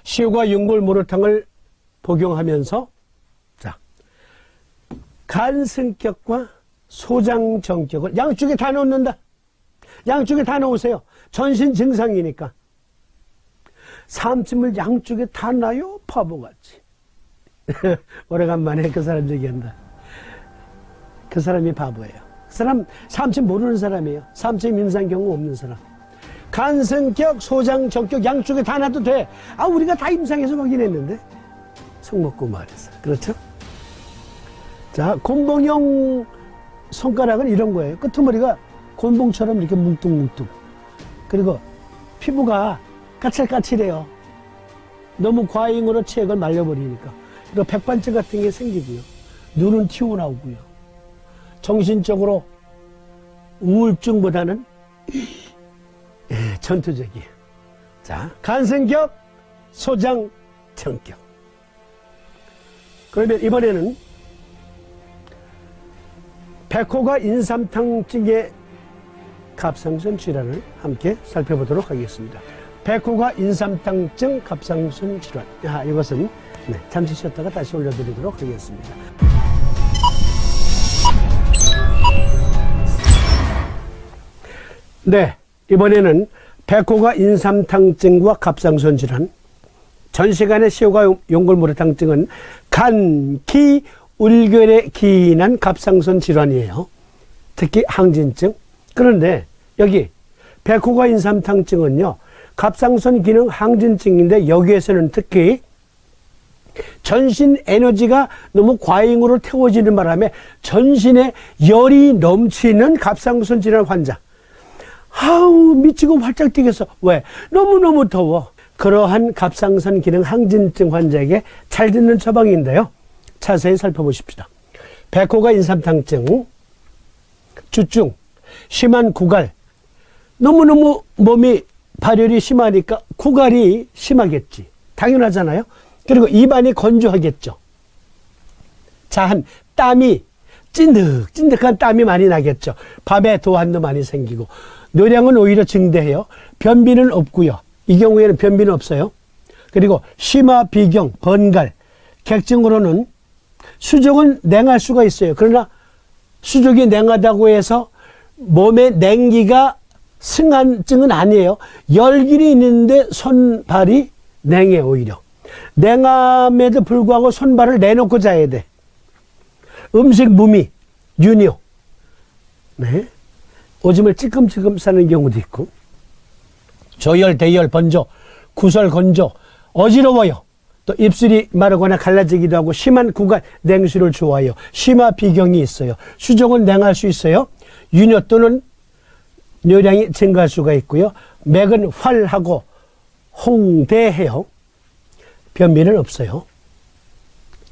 시효가 연골모로탕을 복용하면서 자, 간 성격과 소장 정격을 양쪽에 다 넣는다. 양쪽에 다 넣으세요. 전신 증상이니까. 삼침을 양쪽에 다 놔요? 바보같이. 오래간만에 그 사람 얘기한다. 그 사람이 바보예요. 그 사람 삼침 모르는 사람이에요. 삼침 임상 경험 없는 사람. 간 성격, 소장 정격 양쪽에 다 놔도 돼. 아, 우리가 다 임상에서 확인했는데. 속 먹고 말해서. 그렇죠? 자, 곤봉형 손가락은 이런 거예요. 끄트머리가 곤봉처럼 이렇게 뭉뚱뭉뚱. 그리고 피부가 까칠까칠해요. 너무 과잉으로 체액을 말려버리니까. 그리고 백반증 같은 게 생기고요. 눈은 튀어나오고요. 정신적으로 우울증보다는 전투적이에요. 자, 간성격, 소장, 정격. 그러면 이번에는 백호가 인삼탕증의 갑상선 질환을 함께 살펴보도록 하겠습니다. 백호가 인삼탕증 갑상선 질환. 이것은 잠시 쉬었다가 다시 올려드리도록 하겠습니다. 네, 이번에는 백호가 인삼탕증과 갑상선 질환, 전시간의 시효가 연골모로탕증은 간, 기, 울결에 기인한 갑상선 질환이에요. 특히 항진증. 그런데 여기 백호가 인삼탕증은요, 갑상선 기능 항진증인데 여기에서는 특히 전신 에너지가 너무 과잉으로 태워지는 바람에 전신에 열이 넘치는 갑상선 질환 환자. 아우, 미치고 활짝 뛰겠어. 왜? 너무너무 더워. 그러한 갑상선 기능 항진증 환자에게 잘 듣는 처방인데요. 자세히 살펴보십시다. 백호가 인삼탕증, 주증, 심한 구갈. 너무너무 몸이 발열이 심하니까 구갈이 심하겠지. 당연하잖아요. 그리고 입안이 건조하겠죠. 자한, 땀이 찐득찐득한 땀이 많이 나겠죠. 밤에 도한도 많이 생기고. 뇌량은 오히려 증대해요. 변비는 없고요. 이 경우에는 변비는 없어요. 그리고 심화 비경, 번갈, 객증으로는 수족은 냉할 수가 있어요. 그러나 수족이 냉하다고 해서 몸에 냉기가 승한 증은 아니에요. 열기이 있는데 손발이 냉해 오히려. 냉함에도 불구하고 손발을 내놓고 자야 돼. 음식 무미, 유뇨. 네. 오줌을 찔끔찔끔 싸는 경우도 있고. 조열, 대열, 번조, 구설, 건조, 어지러워요. 또 입술이 마르거나 갈라지기도 하고 심한 구갈, 냉수를 좋아해요. 심화 비경이 있어요. 수족은 냉할 수 있어요. 유뇨 또는 뇨량이 증가할 수가 있고요. 맥은 활하고 홍대해요. 변비는 없어요.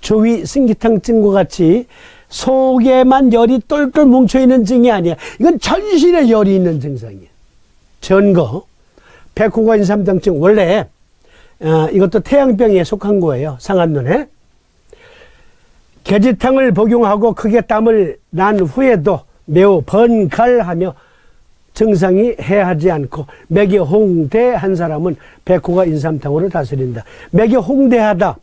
조위 승기탕증과 같이 속에만 열이 똘똘 뭉쳐있는 증이 아니야. 이건 전신에 열이 있는 증상이에요. 전거, 백호가 인삼탕증, 원래 이것도 태양병에 속한 거예요. 상한 눈에. 계지탕을 복용하고 크게 땀을 난 후에도 매우 번갈하며 증상이 해하지 않고 맥이 홍대한 사람은 백호가 인삼탕으로 다스린다. 맥이 홍대하다.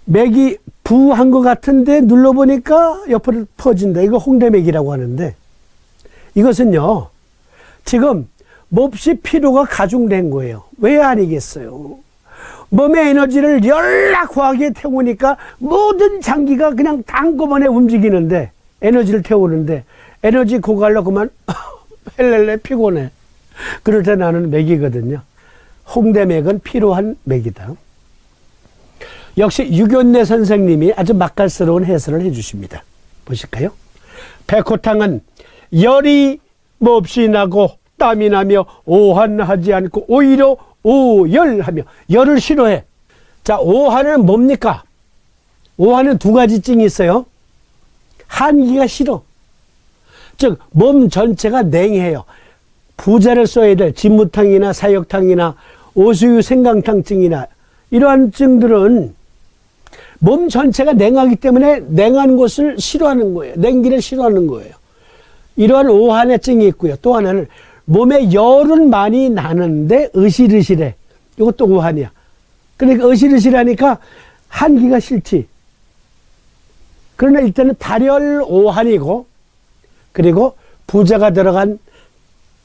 맥이 부한 것 같은데 눌러보니까 옆으로 퍼진다. 이거 홍대맥이라고 하는데, 이것은요, 지금 몹시 피로가 가중된 거예요. 왜 아니겠어요? 몸의 에너지를 연락화하게 태우니까 모든 장기가 그냥 한꺼번에 움직이는데, 에너지를 태우는데, 에너지 고갈로 그만 헬렐레 피곤해. 그럴 때 나는 맥이거든요. 홍대맥은 피로한 맥이다. 역시 유견래 선생님이 아주 맛깔스러운 해설을 해주십니다. 보실까요? 백호탕은 열이 몹시 나고 땀이 나며 오한하지 않고 오히려 오열하며, 열을 싫어해. 자, 오한은 뭡니까? 오한은 두 가지 증이 있어요. 한기가 싫어. 즉 몸 전체가 냉해요. 부자를 써야 될 진무탕이나 사역탕이나 오수유 생강탕증이나 이러한 증들은 몸 전체가 냉하기 때문에 냉한 곳을 싫어하는 거예요. 냉기를 싫어하는 거예요. 이러한 오한의 증이 있고요. 또 하나는 몸에 열은 많이 나는데 으실으실해. 이것도 오한이야. 그러니까 으실으실하니까 한기가 싫지. 그러나 일단은 발열오한이고, 그리고 부자가 들어간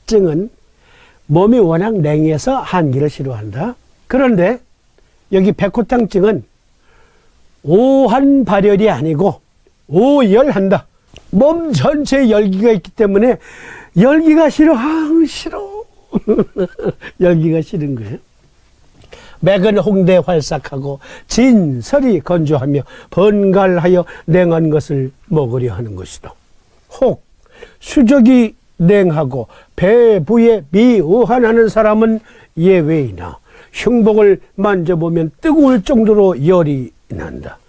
증은 몸이 워낙 냉해서 한기를 싫어한다. 그런데 여기 백호탕증은 오한 발열이 아니고 오열한다. 몸 전체에 열기가 있기 때문에 열기가 싫어. 싫어. 열기가 싫은 거예요. 맥은 홍대 활삭하고 진설이 건조하며 번갈하여 냉한 것을 먹으려 하는 것이다. 혹 수족이 냉하고 배부에 미오한하는 사람은 예외이나 흉복을 만져보면 뜨거울 정도로 열이 난다.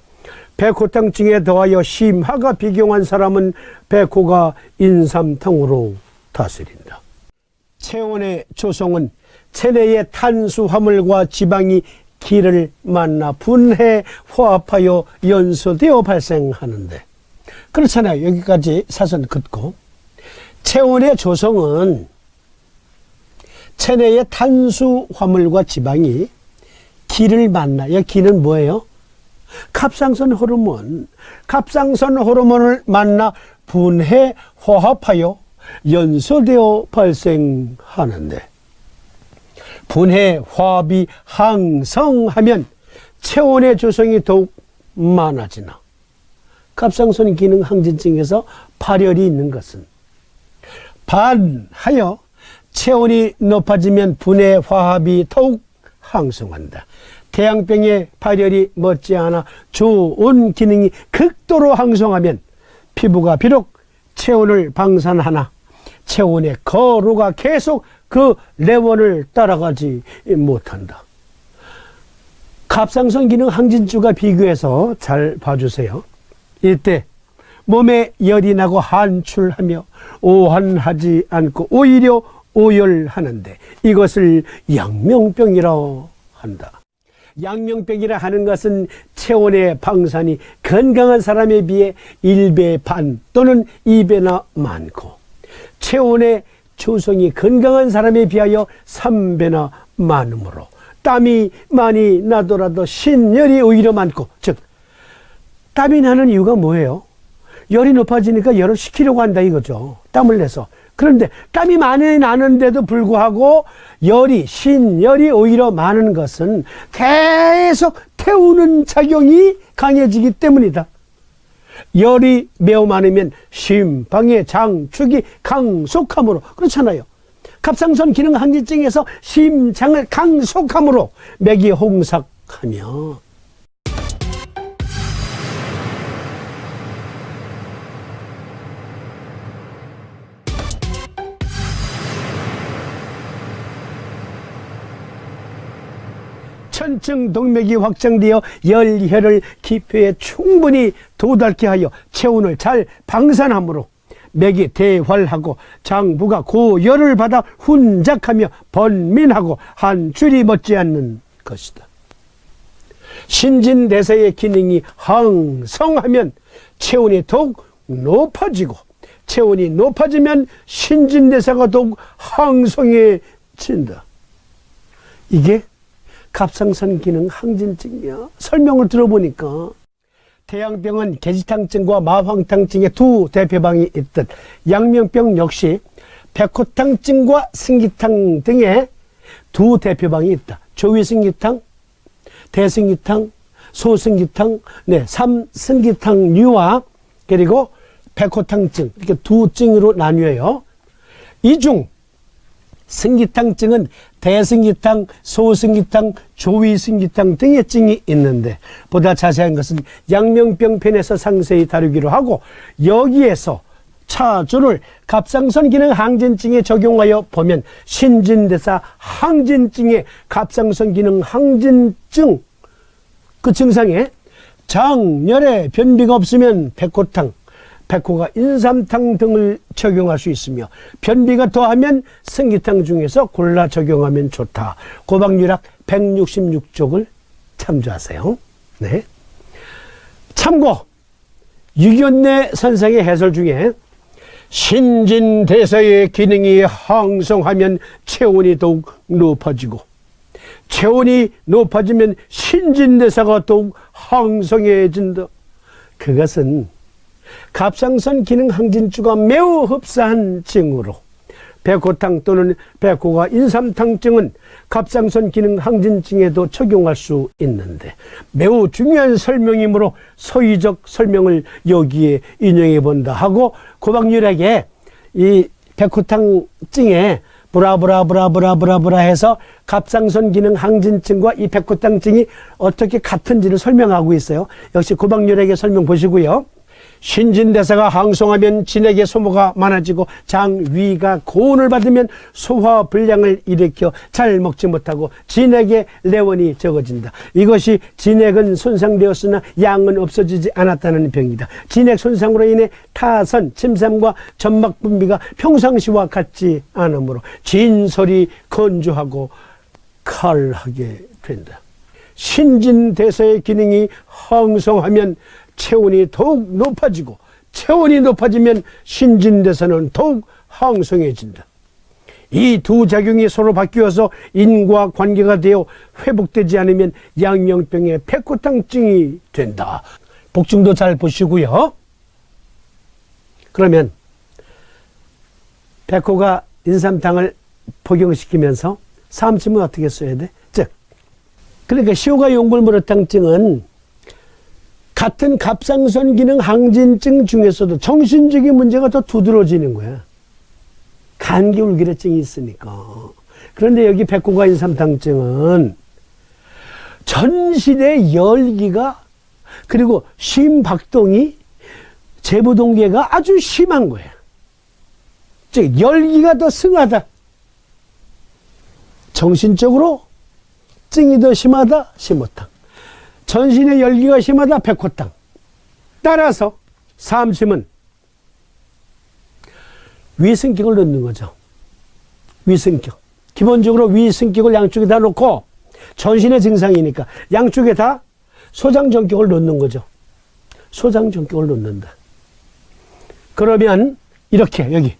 백호탕증에 더하여 심하가 비경한 사람은 백호가 인삼탕으로 다스린다. 체온의 조성은 체내의 탄수화물과 지방이 기를 만나 분해 화합하여 연소되어 발생하는데, 그렇잖아요. 여기까지 사선 긋고, 체온의 조성은 체내의 탄수화물과 지방이 기를 만나. 이 기는 뭐예요? 갑상선 호르몬. 갑상선 호르몬을 만나 분해 화합하여 연소되어 발생하는데, 분해 화합이 항성하면 체온의 조성이 더욱 많아지나. 갑상선 기능 항진증에서 발열이 있는 것은 반하여 체온이 높아지면 분해 화합이 더욱 항성한다. 태양병의 발열이 못지않아 좋은 기능이 극도로 항성하면 피부가 비록 체온을 방산하나 체온의 거로가 계속 그 레원을 따라가지 못한다. 갑상선 기능 항진증과 비교해서 잘 봐주세요. 이때 몸에 열이 나고 한출하며 오한하지 않고 오히려 오열하는데 이것을 양명병이라 한다. 양명병이라 하는 것은 체온의 방산이 건강한 사람에 비해 1배 반 또는 2배나 많고 체온의 조성이 건강한 사람에 비하여 3배나 많으므로 땀이 많이 나더라도 신열이 오히려 많고, 즉 땀이 나는 이유가 뭐예요? 열이 높아지니까 열을 식히려고 한다 이거죠. 땀을 내서. 그런데 땀이 많이 나는데도 불구하고 신열이 오히려 많은 것은 계속 태우는 작용이 강해지기 때문이다. 열이 매우 많으면 심방의 장축이 강속함으로, 그렇잖아요. 갑상선 기능 항진증에서 심장을 강속함으로 맥이 홍삭하며 천층 동맥이 확장되어 열혈을 기표에 충분히 도달케 하여 체온을 잘 방산하므로 맥이 대활하고 장부가 고열을 받아 훈작하며 번민하고 한줄이 멎지 않는 것이다. 신진대사의 기능이 항성하면 체온이 더욱 높아지고 체온이 높아지면 신진대사가 더욱 항성해진다. 이게 갑상선 기능 항진증이야. 설명을 들어보니까 태양병은 계지탕증과 마황탕증의 두 대표방이 있듯 양명병 역시 백호탕증과 승기탕 등의 두 대표방이 있다. 조위승기탕, 대승기탕, 소승기탕, 삼승기탕류와 그리고 백호탕증 이렇게 두 증으로 나뉘어요. 이 중 승기탕증은 대승기탕, 소승기탕, 조위승기탕 등의 증이 있는데 보다 자세한 것은 양명병 편에서 상세히 다루기로 하고 여기에서 차주를 갑상선 기능 항진증에 적용하여 보면 신진대사 항진증의 갑상선 기능 항진증 그 증상에 장열에 변비가 없으면 백호탕, 백호가 인삼탕 등을 적용할 수 있으며 변비가 더하면 승기탕 중에서 골라 적용하면 좋다. 고박유락 166쪽을 참조하세요. 네. 참고 유견내 선생의 해설 중에 신진대사의 기능이 항성하면 체온이 더욱 높아지고 체온이 높아지면 신진대사가 더욱 항성해진다. 그것은 갑상선 기능 항진증과 매우 흡사한 증으로 백호탕 또는 백호가 인삼탕증은 갑상선 기능 항진증에도 적용할 수 있는데 매우 중요한 설명이므로 소위적 설명을 여기에 인용해 본다 하고 고박률하게 이 백호탕증에 브라브라브라브라브라브라 해서 갑상선 기능 항진증과 이 백호탕증이 어떻게 같은지를 설명하고 있어요. 역시 고박률하게 설명 보시고요. 신진대사가 항성하면 진액의 소모가 많아지고 장위가 고온을 받으면 소화불량을 일으켜 잘 먹지 못하고 진액의 내원이 적어진다. 이것이 진액은 손상되었으나 양은 없어지지 않았다는 병이다. 진액 손상으로 인해 타선, 침샘과 점막 분비가 평상시와 같지 않으므로 진설이 건조하고 칼하게 된다. 신진대사의 기능이 항성하면 체온이 더욱 높아지고 체온이 높아지면 신진대사는 더욱 항성해진다. 이 두 작용이 서로 바뀌어서 인과관계가 되어 회복되지 않으면 양명병의 백호탕증이 된다. 복중도 잘 보시고요. 그러면 백호가 인삼탕을 복용시키면서 삼침은 어떻게 써야 돼? 즉, 그러니까 시호가 용골무르탕증은 같은 갑상선 기능 항진증 중에서도 정신적인 문제가 더 두드러지는 거야. 감기 울기래증이 있으니까. 그런데 여기 백호가 인삼탕증은 전신의 열기가 그리고 심박동이 제부동계가 아주 심한 거야. 즉 열기가 더 승하다. 정신적으로 증이 더 심하다. 심호탕. 전신의 열기가 심하다. 백호탕. 따라서 삼침은 위승격을 넣는 거죠. 위승격. 기본적으로 위승격을 양쪽에 다 놓고 전신의 증상이니까 양쪽에 다 소장전격을 넣는 거죠. 소장전격을 넣는다. 그러면 이렇게 여기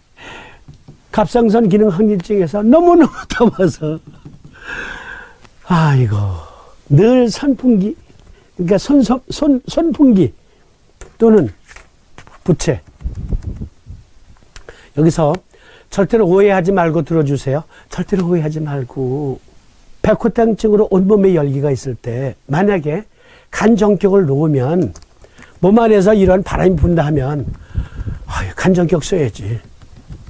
갑상선 기능 항진증에서 너무너무 더워서 아이고 늘 선풍기 그러니까 선풍기 또는 부채. 여기서 절대로 오해하지 말고 들어주세요. 절대로 오해하지 말고 백호탕증으로 온몸에 열기가 있을 때 만약에 간전격을 놓으면 몸 안에서 이런 바람이 분다 하면 간전격 써야지.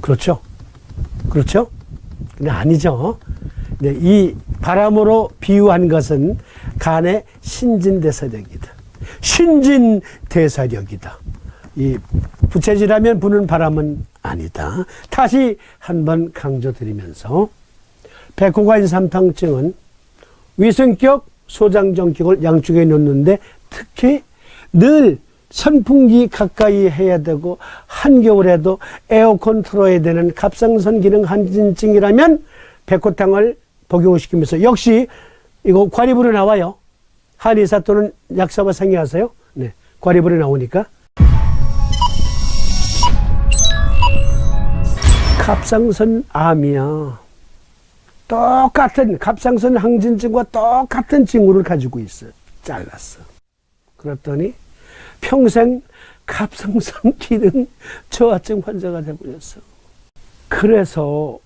그렇죠? 그렇죠? 근데 아니죠. 근데 이 바람으로 비유한 것은 간의 신진대사력이다. 신진대사력이다. 이 부채질하면 부는 바람은 아니다. 다시 한번 강조드리면서 백호가 인삼탕증은 위성격, 소장전격을 양쪽에 놓는데 특히 늘 선풍기 가까이 해야 되고 한겨울에도 에어컨 틀어야 되는 갑상선 기능 항진증이라면 백호탕을 복용시키면서 역시 이거 과리부로 나와요. 한의사 또는 약사와 상의하세요. 네, 과리부로 나오니까 갑상선 암이야. 똑같은 갑상선 항진증과 똑같은 징후를 가지고 있어. 잘랐어. 그랬더니 평생 갑상선 기능 저하증 환자가 되어버렸어. 그래서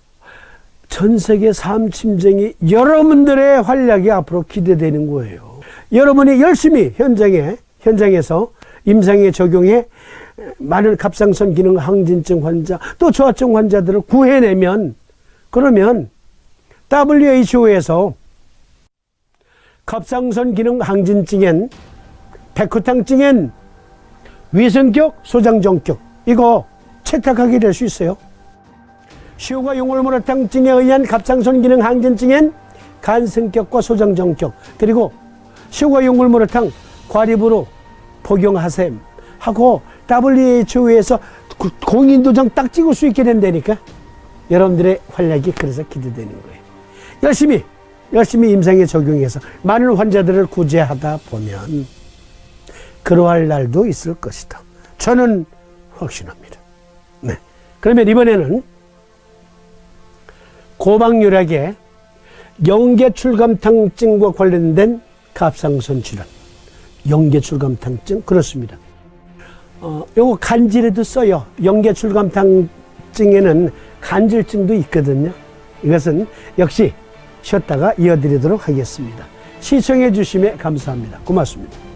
전 세계 삼침쟁이 여러분들의 활약이 앞으로 기대되는 거예요. 여러분이 열심히 현장에서 임상에 적용해 많은 갑상선 기능 항진증 환자 또 저하증 환자들을 구해내면 그러면 WHO에서 갑상선 기능 항진증엔 백호탕증엔 위성격, 소장전격 이거 채택하게 될 수 있어요. 시호가 용골무르탕증에 의한 갑상선 기능 항진증엔 간성격과 소장전격 그리고 시호가 용골무르탕 과립으로 복용하셈 하고 WHO에서 공인도장 딱 찍을 수 있게 된다니까. 여러분들의 활약이 그래서 기대되는 거예요. 열심히 임상에 적용해서 많은 환자들을 구제하다 보면 그러할 날도 있을 것이다. 저는 확신합니다. 네. 그러면 이번에는 고박률하게 영계출감탕증과 관련된 갑상선 질환. 영계출감탕증 그렇습니다. 요거 간질에도 써요. 영계출감탕증에는 간질증도 있거든요. 이것은 역시 쉬었다가 이어드리도록 하겠습니다. 시청해 주심에 감사합니다. 고맙습니다.